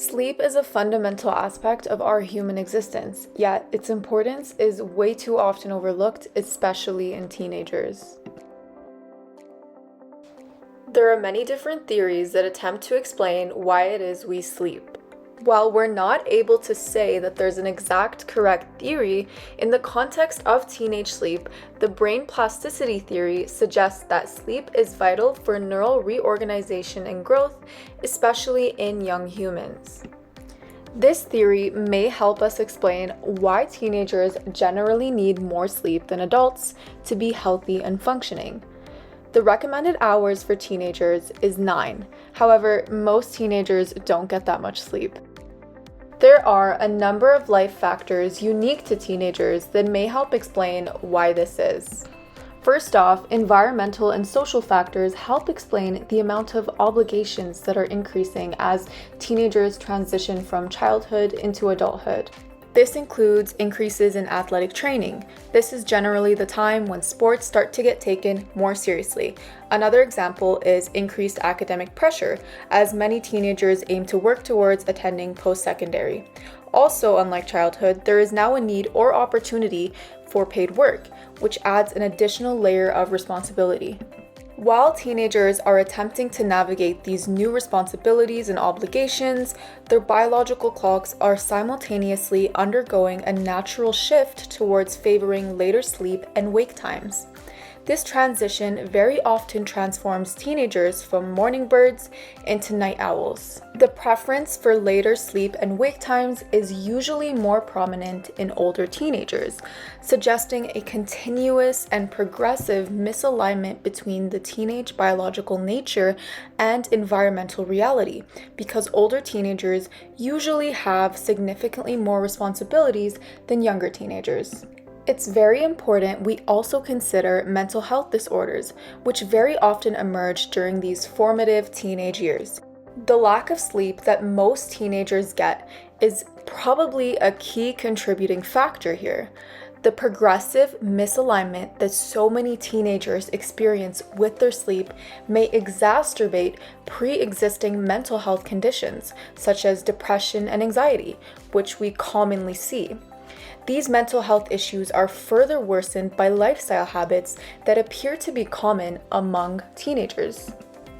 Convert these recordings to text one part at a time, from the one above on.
Sleep is a fundamental aspect of our human existence, yet its importance is way too often overlooked, especially in teenagers. There are many different theories that attempt to explain why it is we sleep. While we're not able to say that there's an exact correct theory, in the context of teenage sleep, the brain plasticity theory suggests that sleep is vital for neural reorganization and growth, especially in young humans. This theory may help us explain why teenagers generally need more sleep than adults to be healthy and functioning. The recommended hours for teenagers is 9. However, most teenagers don't get that much sleep. There are a number of life factors unique to teenagers that may help explain why this is. First off, environmental and social factors help explain the amount of obligations that are increasing as teenagers transition from childhood into adulthood. This includes increases in athletic training. This is generally the time when sports start to get taken more seriously. Another example is increased academic pressure, as many teenagers aim to work towards attending post-secondary. Also, unlike childhood, there is now a need or opportunity for paid work, which adds an additional layer of responsibility. While teenagers are attempting to navigate these new responsibilities and obligations, their biological clocks are simultaneously undergoing a natural shift towards favoring later sleep and wake times. This transition very often transforms teenagers from morning birds into night owls. The preference for later sleep and wake times is usually more prominent in older teenagers, suggesting a continuous and progressive misalignment between the teenage biological nature and environmental reality, because older teenagers usually have significantly more responsibilities than younger teenagers. It's very important we also consider mental health disorders, which very often emerge during these formative teenage years. The lack of sleep that most teenagers get is probably a key contributing factor here. The progressive misalignment that so many teenagers experience with their sleep may exacerbate pre-existing mental health conditions, such as depression and anxiety, which we commonly see. These mental health issues are further worsened by lifestyle habits that appear to be common among teenagers.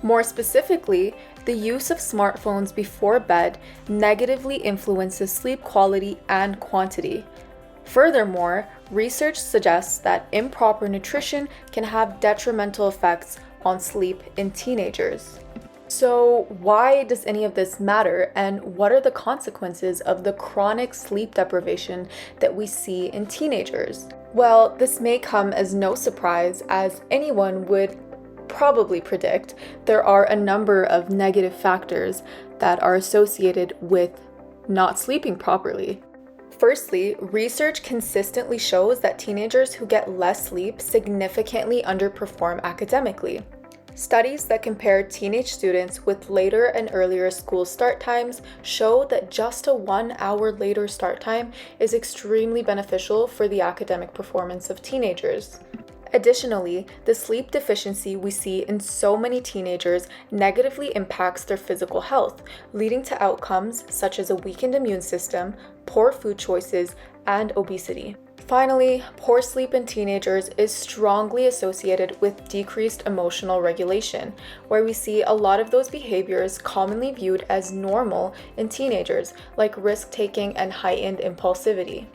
More specifically, the use of smartphones before bed negatively influences sleep quality and quantity. Furthermore, research suggests that improper nutrition can have detrimental effects on sleep in teenagers. So, why does any of this matter, and what are the consequences of the chronic sleep deprivation that we see in teenagers? Well, this may come as no surprise, as anyone would probably predict. There are a number of negative factors that are associated with not sleeping properly. Firstly, research consistently shows that teenagers who get less sleep significantly underperform academically. Studies that compare teenage students with later and earlier school start times show that just a 1 hour later start time is extremely beneficial for the academic performance of teenagers. Additionally, the sleep deficiency we see in so many teenagers negatively impacts their physical health, leading to outcomes such as a weakened immune system, poor food choices, and obesity. Finally, poor sleep in teenagers is strongly associated with decreased emotional regulation, where we see a lot of those behaviors commonly viewed as normal in teenagers, like risk-taking and heightened impulsivity.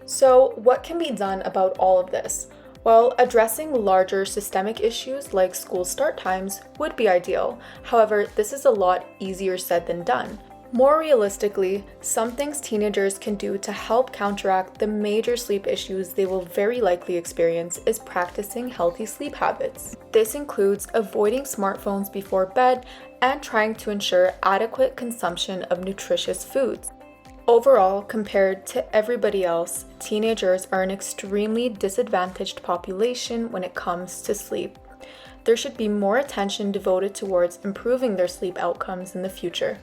So, what can be done about all of this? Well, addressing larger systemic issues like school start times would be ideal. However, this is a lot easier said than done. More realistically, some things teenagers can do to help counteract the major sleep issues they will very likely experience is practicing healthy sleep habits. This includes avoiding smartphones before bed and trying to ensure adequate consumption of nutritious foods. Overall, compared to everybody else, teenagers are an extremely disadvantaged population when it comes to sleep. There should be more attention devoted towards improving their sleep outcomes in the future.